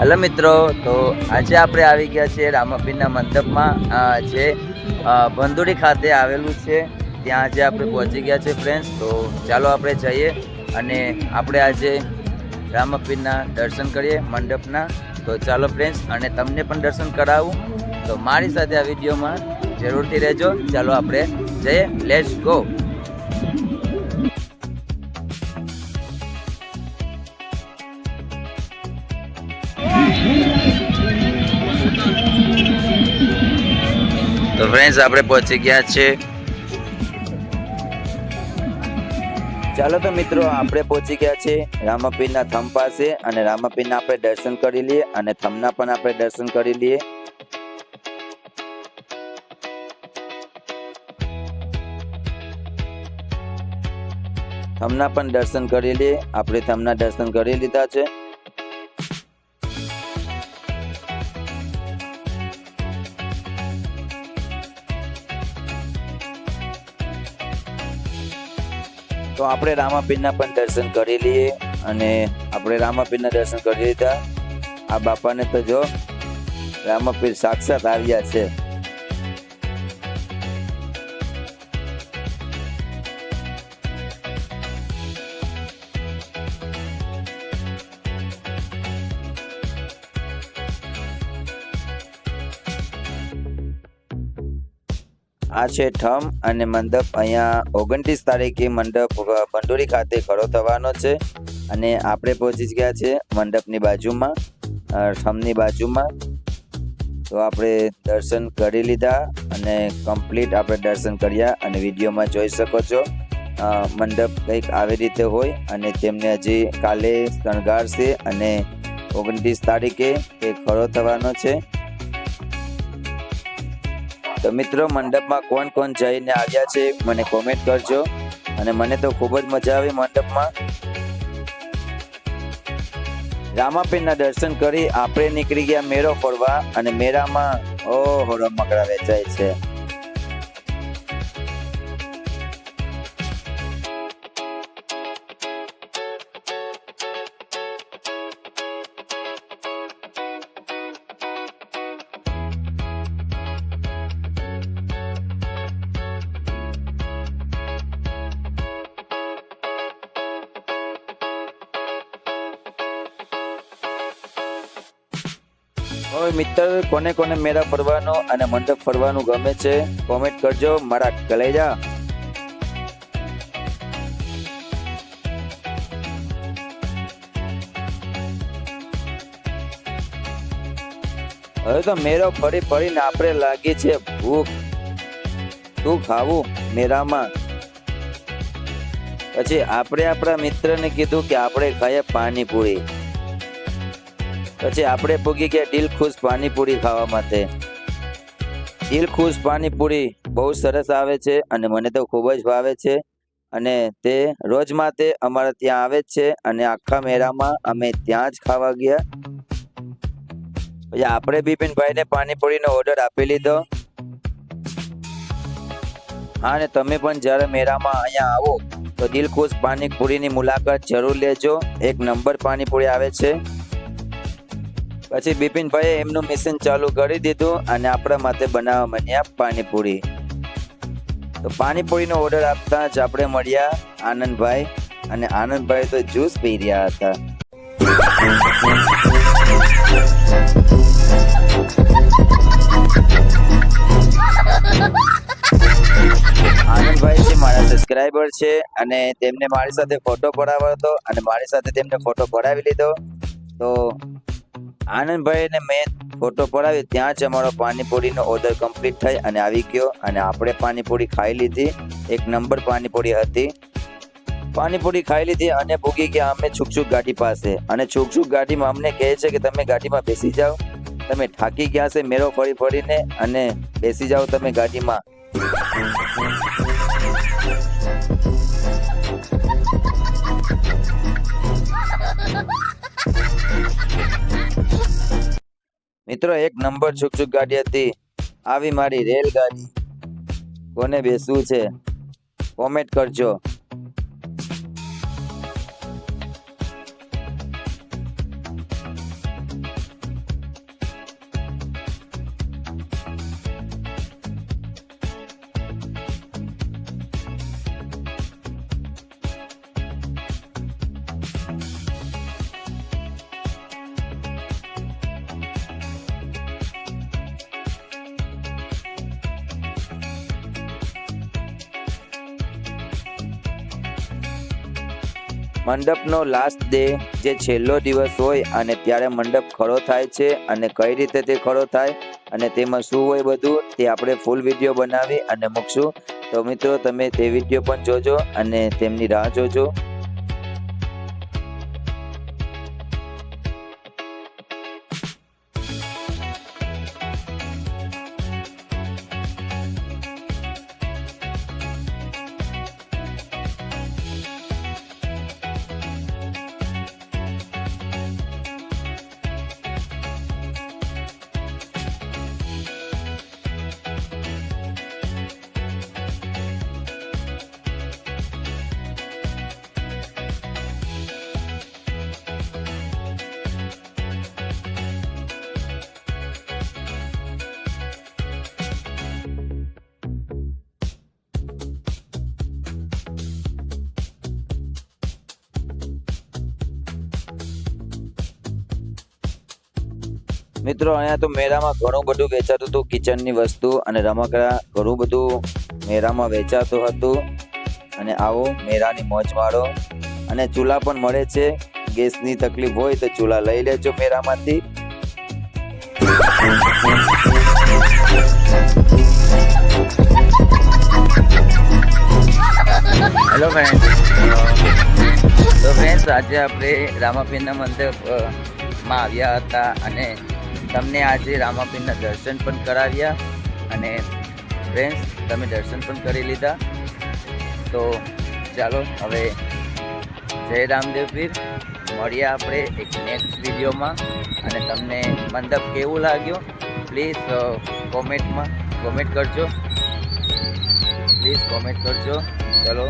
Hello મિત્રો, તો આજે આપણે આવી ગયા છીએ રામાપીરના મંડપમાં જે ભંદુડી ખાતે આવેલું છે. ત્યાં આજે આપણે પહોંચી ગયા છે ફ્રેન્ડ્સ. તો ચાલો આપણે જઈએ અને આપણે આજે રામાપીરના દર્શન કરીએ મંડપના. તો ચાલો ફ્રેન્ડ્સ, અને તમને પણ દર્શન કરાવું, તો મારી સાથે આ વિડીયોમાં જરૂરથી રહેજો. ચાલો આપણે જઈએ, લેટ્સ ગો. તો ફ્રેન્ડ્સ, આપણે પહોંચી ગયા છે. ચાલો તો મિત્રો, આપણે પહોંચી ગયા છે રામાપીરના થંભ પાસે, અને રામાપીરના આપણે દર્શન કરી લઈએ અને થંભના પણ આપણે દર્શન કરી લઈએ. થંભના પણ દર્શન કરી લઈએ. આપણે થંભના દર્શન કરી લીધા છે. તો આપણે રામાપીરના પણ દર્શન કરી લઈએ, અને આપણે રામાપીરના દર્શન કરી લીધા. આ બાપાને તો જો રામાપીર સાક્ષાત આવ્યા છે. આ છે થંભ અને મંડપ. અહીંયા 29 તારીખે મંડપ ભંડોરી ખાતે ખડો થવાનો છે, અને આપણે પહોંચી ગયા છે મંડપની બાજુમાં, થંભની બાજુમાં. તો આપણે દર્શન કરી લીધા, અને કમ્પ્લીટ આપણે દર્શન કર્યા, અને વિડીયોમાં જોઈ શકો છો મંડપ કંઈક આવી રીતે હોય, અને તેમને હજી કાલે શણગારશે, અને 29 તારીખે એ ખડો થવાનો છે. તો મિત્રો, મંડપમાં કોણ કોણ જઈને આવ્યા છે મને કોમેન્ટ કરજો, અને મને તો ખૂબ જ મજા આવી મંડપમાં. રામાપીરના દર્શન કરી આપણે નીકળી ગયા મેળો ફરવા, અને મેળામાં ઓહો રમકડા વેચાય છે. હવે મિત્ર, કોને કોને મેળા ફરવાનો અને મંડપ ફરવાનું ગમે છે કોમેન્ટ કરજો મારા કલેજા. હવે તો મેળો ફરી ફરીને આપણે લાગી છે ભૂખ. શું ખાવું મેળામાં? પછી આપણે આપણા મિત્રને કીધું કે આપણે ખાઈએ પાણીપુરી. પછી આપણે પૂગી ગયા દિલખુશ પાણીપુરી ખાવા માટે. દિલખુશ પાણીપુરી બહુ સરસ આવે છે, અને મને તો ખૂબ જ ભાવે છે, અને તે રોજ માટે અમારે ત્યાં આવે જ છે, અને આખા મેળામાં અમે ત્યાં જ ખાવા ગયા. પછી આપણે બિપિનભાઈને પાણીપુરીનો ઓર્ડર આપી લીધો. હા, અને તમે પણ જ્યારે મેળામાં અહીંયા આવો તો દિલખુશ પાણીપુરીની મુલાકાત જરૂર લેજો. એક નંબર પાણીપુરી આવે છે. પછી બિપિનભાઈએ એમનું મિશન ચાલુ કરી દીધું, અને આપણા માટે બનાવવા માંડ્યા પાણીપુરી. તો પાણીપુરીનો ઓર્ડર આપતા જ આપણે મળ્યા આનંદભાઈ, અને આનંદભાઈ તો જ્યુસ પી રહ્યા હતા. આનંદભાઈ છે મારા સબસ્ક્રાઈબર છે, અને તેમને મારી સાથે ફોટો પડાવ્યો હતો, અને મારી સાથે તેમને ફોટો પડાવી લીધો. તો આનંદભાઈને મેં ફોટો પડાવી ત્યાં જ અમારો પાણીપુરીનો ઓર્ડર કમ્પ્લીટ થઈ અને આવી ગયો, અને આપણે પાણીપુરી ખાઈ લીધી. એક નંબર પાણીપુરી હતી. પાણીપુરી ખાઈ લીધી અને ભૂગી ગયા અમે છુકછુક ગાડી પાસે, અને છુકછુક ગાડીમાં અમને કહે છે કે તમે ગાડીમાં બેસી જાઓ, તમે થાકી ગયા છે મેળો ફરી ફરીને, અને બેસી જાઓ તમે ગાડીમાં. મિત્રો, એક નંબર છુકછુક ગાડી હતી. આવી મારી રેલગાડી. કોને બેસવું છે કોમેન્ટ કરજો. મંડપનો લાસ્ટ ડે જે છેલ્લો દિવસ હોય અને ત્યારે મંડપ ખડો થાય છે અને કઈ રીતે તે ખડો થાય અને તેમાં શું હોય બધું તે આપણે ફૂલ વિડીયો બનાવી અને મૂકશું. તો મિત્રો તમે તે વિડીયો પણ જોજો અને તેમની રાહ જોજો. મિત્રો અહીંયા તો મેળામાં ઘણું બધું વેચાતું હતું, કિચનની વસ્તુ અને રમકડા ઘણું બધું મેળામાં વેચાતું હતું. અને આવો મેળાની મોજ માણો. અને ચૂલા પણ મળે છે. ગેસની તકલીફ હોય તો ચૂલા લઈ લેજો મેળામાંથી. હેલો ફ્રેન્ડ, તો ફ્રેન્ડ્સ આજે આપણે રામાપીરના મંદિરમાં આવ્યા હતા અને તમને આજે રામાપીરના દર્શન પણ કરાવ્યા. અને ફ્રેન્ડ્સ તમે દર્શન પણ કરી લીધા. તો ચાલો હવે જય રામદેવ પીર, મળીએ આપણે એક નેક્સ્ટ વિડીયોમાં. અને તમને મંડપ કેવું લાગ્યું પ્લીઝ કોમેન્ટ કરજો. ચલો